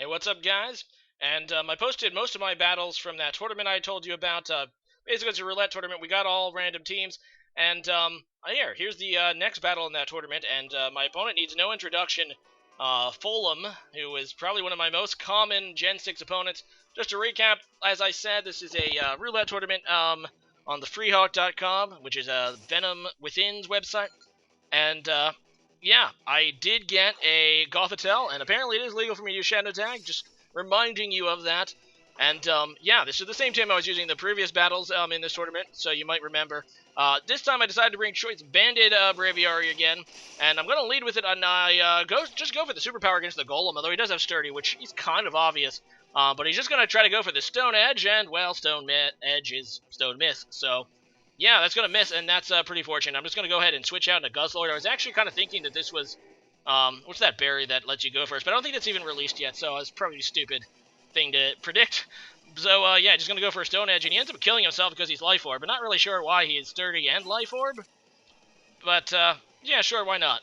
What's up, guys? And I posted most of my battles from that tournament I told you about. Basically, it's a roulette tournament. We got all random teams. And here's the next battle in that tournament. And my opponent needs no introduction. Fulham, who is probably one of my most common Gen 6 opponents. Just to recap, as I said, this is a roulette tournament on the freehawk.com, which is a Venom Within's website. And yeah, I did get a Gothitelle, and apparently it is legal for me to use Shadow Tag, just reminding you of that. And yeah, this is the same team I was using in the previous battles in this tournament, so you might remember. This time I decided to bring Choice Banded Braviary again, and I'm going to lead with it, and I just go for the superpower against the Golem, although he does have Sturdy, which is kind of obvious. But he's just going to try to go for the Stone Edge, and, well, Stone Edge is Stone Miss, so yeah, that's going to miss, and that's pretty fortunate. I'm just going to go ahead and switch out into Guzzlord. I was actually kind of thinking that this was, what's that berry that lets you go first? But I don't think that's even released yet, so it's probably a stupid thing to predict. So, yeah, just going to go for a Stone Edge, and he ends up killing himself because he's Life Orb, but not really sure why he is Sturdy and Life Orb. But, yeah, sure, why not?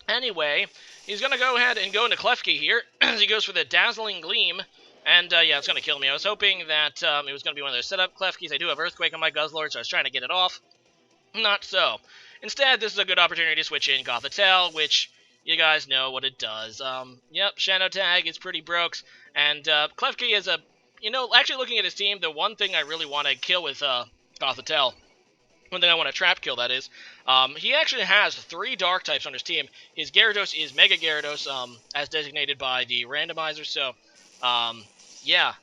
Anyway, he's going to go ahead and go into Klefki here, as he goes for the Dazzling Gleam. And, yeah, it's going to kill me. I was hoping that it was going to be one of those setup Klefkis. I do have Earthquake on my Guzzlord, so I was trying to get it off. Not so. Instead, this is a good opportunity to switch in Gothitelle, which you guys know what it does. Yep, Shadow Tag is pretty broke. And Klefki is a, actually looking at his team, the one thing I really want to kill with Gothitelle, one thing I want to trap kill, that is, he actually has 3 dark types on his team. His Gyarados is Mega Gyarados, as designated by the randomizer, so yeah,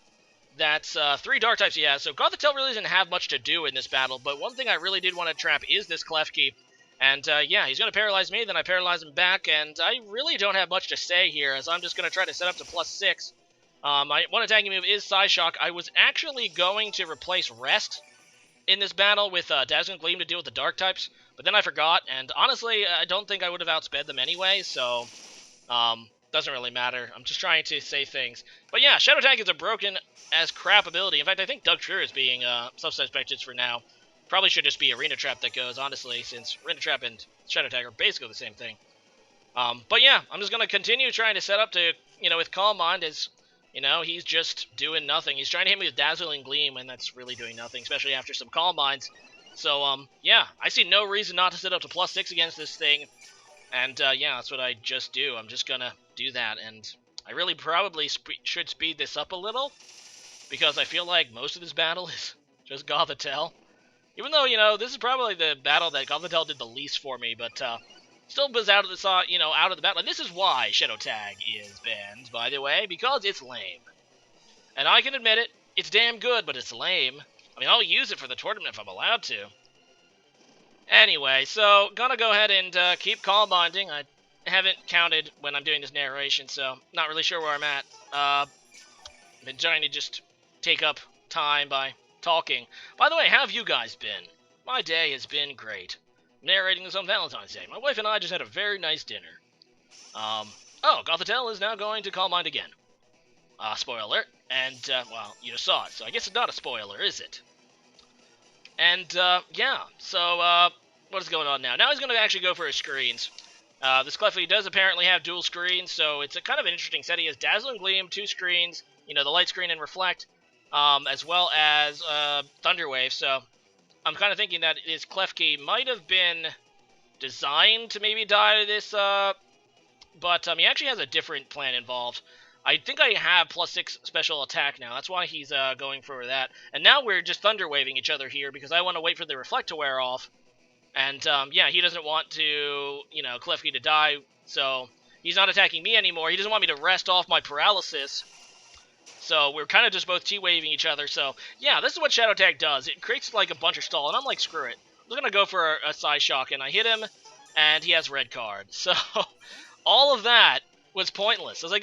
that's 3 dark types he has. So Gothitelle really doesn't have much to do in this battle, but one thing I really did want to trap is this Klefki. And yeah, he's going to paralyze me, then I paralyze him back, and I really don't have much to say here, as I'm just going to try to set up to +6. My one attacking move is Psyshock. I was actually going to replace Rest in this battle with Dazzling Gleam to deal with the dark types, but then I forgot, and honestly, I don't think I would have outsped them anyway, so doesn't really matter. I'm just trying to say things. But yeah, Shadow Tag is a broken as crap ability. In fact, I think Doug True is being suspected for now. Probably should just be Arena Trap that goes, honestly, since Arena Trap and Shadow Tag are basically the same thing. But yeah, I'm just going to continue trying to set up to, with Calm Mind, as, he's just doing nothing. He's trying to hit me with Dazzling Gleam, and that's really doing nothing, especially after some Calm Minds. So, yeah, I see no reason not to set up to +6 against this thing. And, yeah, that's what I just do. I'm just gonna do that, and I really probably should speed this up a little, because I feel like most of this battle is just Gothitelle. Even though, this is probably the battle that Gothitelle did the least for me, but, still was out of the, out of the battle. And this is why Shadow Tag is banned, by the way, because it's lame. And I can admit it, it's damn good, but it's lame. I mean, I'll use it for the tournament if I'm allowed to. Anyway, so, gonna go ahead and keep Calm Minding. I haven't counted when I'm doing this narration, so not really sure where I'm at. Been trying to just take up time by talking. By the way, how have you guys been? My day has been great. Narrating this on Valentine's Day. My wife and I just had a very nice dinner. Oh, Gothitelle is now going to Calm Mind again. Spoiler alert. And, well, you just saw it, so I guess it's not a spoiler, is it? And, yeah, so, what is going on now? Now he's going to actually go for his screens. This Klefki does apparently have dual screens, so it's a kind of an interesting set. He has Dazzling Gleam, 2 screens, the light screen and Reflect, as well as, Thunder Wave, so I'm kind of thinking that his Klefki might have been designed to maybe die to this, but, he actually has a different plan involved. I think I have +6 special attack now. That's why he's going for that. And now we're just Thunder Waving each other here because I want to wait for the Reflect to wear off. And, yeah, he doesn't want to, Klefki to die, so he's not attacking me anymore. He doesn't want me to rest off my paralysis. So we're kind of just both T-waving each other. So, yeah, this is what Shadow Tag does. It creates, like, a bunch of stall, and I'm like, screw it. I'm just going to go for a Psyshock, and I hit him, and he has Red Card. So, all of that was pointless. As I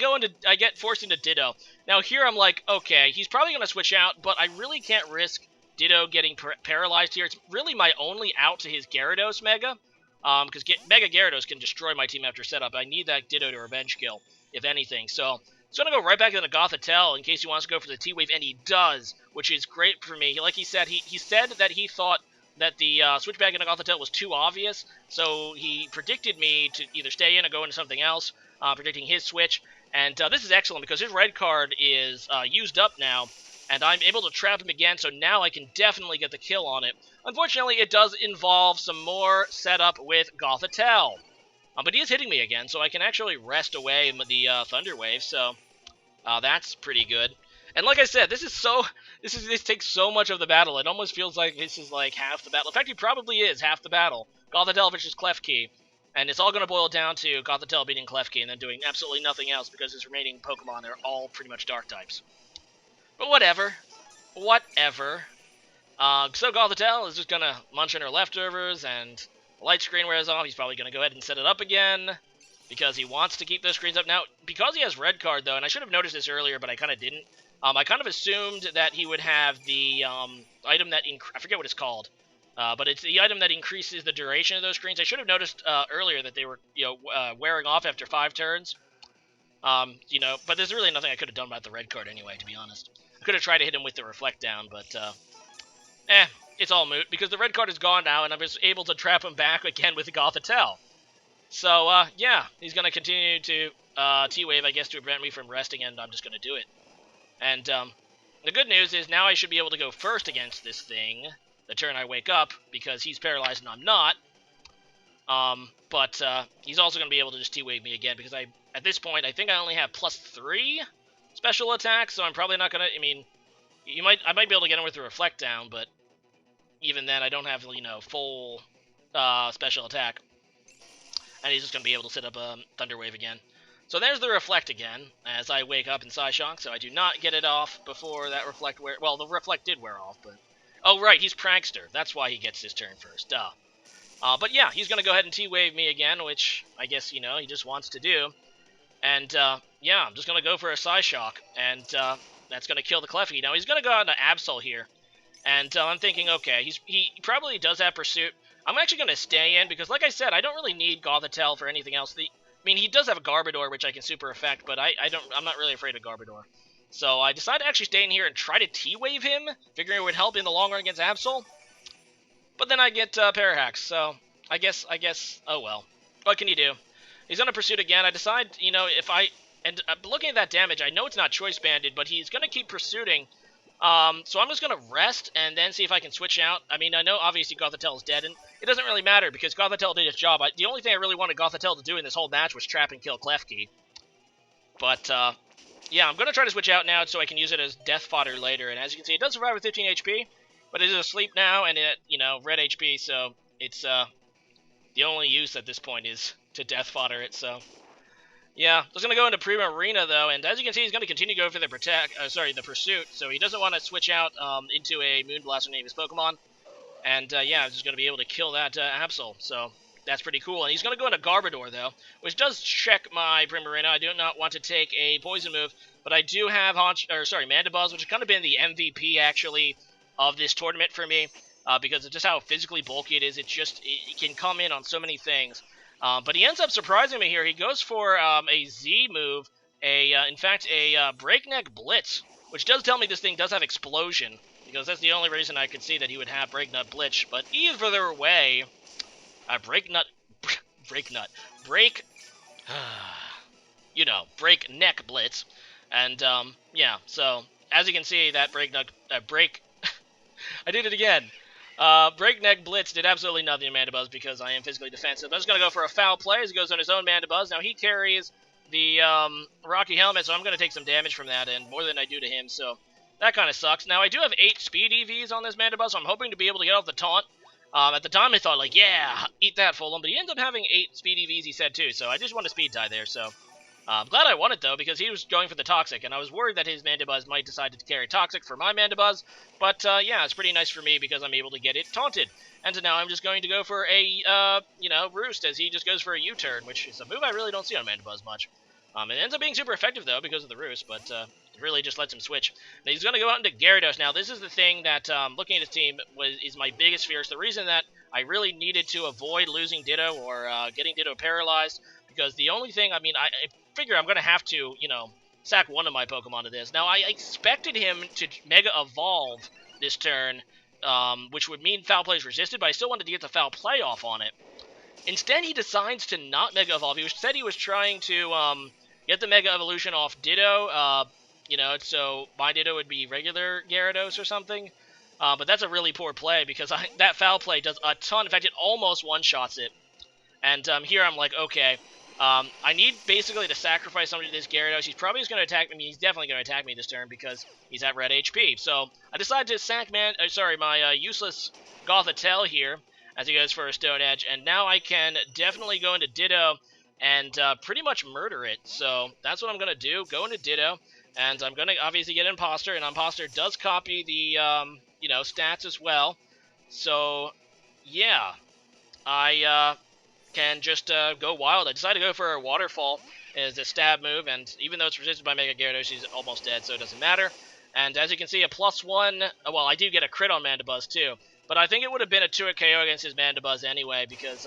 get forced into Ditto. Now here I'm like, okay, he's probably going to switch out, but I really can't risk Ditto getting paralyzed here. It's really my only out to his Gyarados Mega, because Mega Gyarados can destroy my team after setup. I need that Ditto to revenge kill, if anything. So, he's going to go right back into Gothitelle in case he wants to go for the T-Wave, and he does, which is great for me. Like he said, he said that he thought that the switch back into Gothitelle was too obvious, so he predicted me to either stay in or go into something else, predicting his switch. And this is excellent because his red card is used up now, and I'm able to trap him again, so now I can definitely get the kill on it. Unfortunately, it does involve some more setup with Gothitelle. But he is hitting me again, so I can actually rest away the Thunder Wave, so that's pretty good. And like I said, this takes so much of the battle. It almost feels like this is like half the battle. In fact, it probably is half the battle. Gothitelle versus Klefki. And it's all going to boil down to Gothitelle beating Klefki and then doing absolutely nothing else because his remaining Pokemon are all pretty much Dark types. But whatever. Whatever. So Gothitelle is just going to munch on her leftovers, and the light screen wears off. He's probably going to go ahead and set it up again because he wants to keep those screens up. Now, because he has red card, though, and I should have noticed this earlier, but I kind of didn't, I kind of assumed that he would have the item that... I forget what it's called. But it's the item that increases the duration of those screens. I should have noticed earlier that they were, wearing off after 5 turns. But there's really nothing I could have done about the red card anyway, to be honest. I could have tried to hit him with the Reflect Down, but, it's all moot, because the red card is gone now, and I was able to trap him back again with the Gothitelle. So, yeah, he's going to continue to T-Wave, I guess, to prevent me from resting, and I'm just going to do it. And, the good news is now I should be able to go first against this thing the turn I wake up, because he's paralyzed and I'm not. But he's also going to be able to just T-Wave me again, because at this point, I think I only have +3 special attack, so I'm probably not going to, I might be able to get him with the Reflect Down, but even then, I don't have, full special attack. And he's just going to be able to set up a Thunder Wave again. So there's the Reflect again, as I wake up in Psyshock, so I do not get it off before that Reflect wear... Well, the Reflect did wear off, but... Oh, right, he's Prankster. That's why he gets his turn first. Duh. But yeah, he's going to go ahead and T-Wave me again, which I guess, he just wants to do. And, yeah, I'm just going to go for a Psyshock, and that's going to kill the Klefki. Now, he's going to go out into Absol here. And I'm thinking, okay, he probably does have Pursuit. I'm actually going to stay in, because like I said, I don't really need Gothitelle for anything else. He does have a Garbodor, which I can super effect, but I'm not really afraid of Garbodor. So I decided to actually stay in here and try to T-Wave him, figuring it would help in the long run against Absol. But then I get Parahax, so I guess, oh well. What can you do? He's going to Pursuit again. I decide, and looking at that damage, I know it's not Choice Banded, but he's going to keep pursuing. So I'm just going to rest and then see if I can switch out. I know obviously Gothitelle is dead, and it doesn't really matter because Gothitelle did its job. The only thing I really wanted Gothitelle to do in this whole match was trap and kill Klefki. But, yeah, I'm going to try to switch out now so I can use it as death fodder later. And as you can see, it does survive with 15 HP, but it is asleep now and it, red HP, so it's, the only use at this point is to death fodder it, so... Yeah, just going to go into Prima Arena, though, and as you can see, he's going to continue to go for the the Pursuit, so he doesn't want to switch out into a Moonblast or name his Pokemon. And, yeah, I'm just going to be able to kill that Absol, so that's pretty cool. And he's going to go into Garbodor, though, which does check my Primarina. I do not want to take a Poison move, but I do have Mandibuzz, which has kind of been the MVP, actually, of this tournament for me, because of just how physically bulky it is. It can come in on so many things. But he ends up surprising me here. He goes for a Z move, in fact, a Breakneck Blitz, which does tell me this thing does have Explosion, because that's the only reason I could see that he would have Breaknut Blitz. But either way, Breakneck Blitz, and yeah. So as you can see, that I did it again. Breakneck Blitz did absolutely nothing to Mandibuzz because I am physically defensive. I'm just going to go for a foul play as he goes on his own Mandibuzz. Now he carries the Rocky Helmet, so I'm going to take some damage from that, and more than I do to him, so that kind of sucks. Now I do have 8 Speed EVs on this Mandibuzz, so I'm hoping to be able to get off the taunt. At the time I thought, like, yeah, eat that, Fulham, but he ends up having 8 Speed EVs, he said, too, so I just want to Speed tie there, so... I'm glad I won it, though, because he was going for the Toxic, and I was worried that his Mandibuzz might decide to carry Toxic for my Mandibuzz, but, yeah, it's pretty nice for me because I'm able to get it taunted. And so now I'm just going to go for a, Roost, as he just goes for a U-turn, which is a move I really don't see on Mandibuzz much. It ends up being super effective, though, because of the Roost, but, it really just lets him switch. Now, he's going to go out into Gyarados. Now, this is the thing that, looking at his team, is my biggest fear. It's the reason that I really needed to avoid losing Ditto or, getting Ditto paralyzed, because the only thing, I figure I'm going to have to, sack one of my Pokemon to this. Now, I expected him to Mega Evolve this turn, which would mean Foul Play is resisted, but I still wanted to get the Foul Play off on it. Instead, he decides to not Mega Evolve. He said he was trying to, get the Mega Evolution off Ditto. You know, so my Ditto would be regular Gyarados or something. But that's a really poor play because that foul play does a ton. In fact, it almost one-shots it. And here I'm like, okay, I need basically to sacrifice somebody to this Gyarados. He's probably just going to attack me. He's definitely going to attack me this turn because he's at red HP. So I decided to sack my useless Gothitelle here as he goes for a Stone Edge. And now I can definitely go into Ditto and pretty much murder it. So that's what I'm going to do, go into Ditto. And I'm going to obviously get Imposter, and Imposter does copy the, stats as well. So, yeah, I can just go wild. I decided to go for a Waterfall as a stab move, and even though it's resisted by Mega Gyarados, she's almost dead, so it doesn't matter. And as you can see, a +1, well, I do get a crit on Mandibuzz too, but I think it would have been a 2-hit KO against his Mandibuzz anyway, because,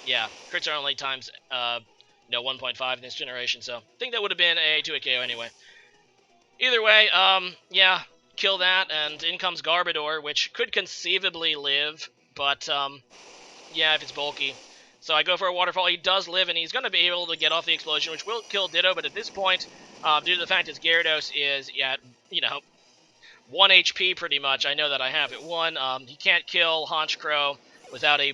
yeah, crits are only times, 1.5 in this generation, so I think that would have been a 2-hit KO anyway. Either way, yeah, kill that, and in comes Garbodor, which could conceivably live, but, yeah, if it's bulky. So I go for a Waterfall. He does live, and he's going to be able to get off the Explosion, which will kill Ditto, but at this point, due to the fact that Gyarados is at, 1 HP pretty much, I know that I have it 1. He can't kill Honchkrow without a,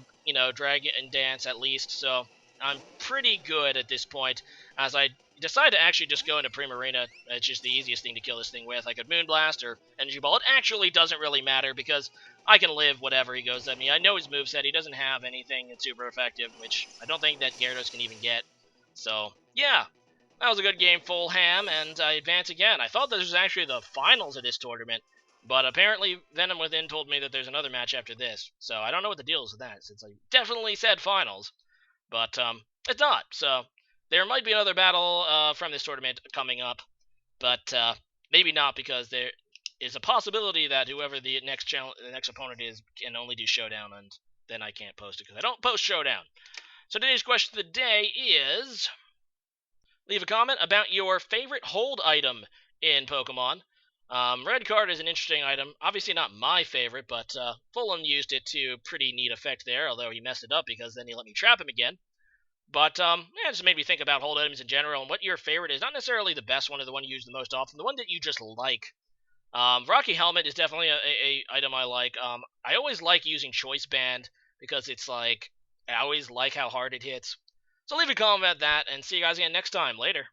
Dragon Dance at least, so I'm pretty good at this point, as I decide to actually just go into Primarina. It's just the easiest thing to kill this thing with. I could Moonblast or Energy Ball. It actually doesn't really matter because I can live whatever he goes at me. I know his moveset. He doesn't have anything that's super effective, which I don't think that Gyarados can even get. So, yeah. That was a good game, Fulham, and I advance again. I thought this was actually the finals of this tournament, but apparently Venom Within told me that there's another match after this. So I don't know what the deal is with that, since I definitely said finals. But it's not, so there might be another battle from this tournament coming up, but maybe not, because there is a possibility that whoever the next opponent is can only do Showdown, and then I can't post it because I don't post Showdown. So today's question of the day is, leave a comment about your favorite hold item in Pokemon. Red Card is an interesting item. Obviously not my favorite, but Fulham used it to pretty neat effect there, although he messed it up because then he let me trap him again. But, yeah, it just made me think about hold items in general and what your favorite is. Not necessarily the best one or the one you use the most often, the one that you just like. Rocky Helmet is definitely a item I like. I always like using Choice Band because it's like, I always like how hard it hits. So leave a comment about that, and see you guys again next time. Later.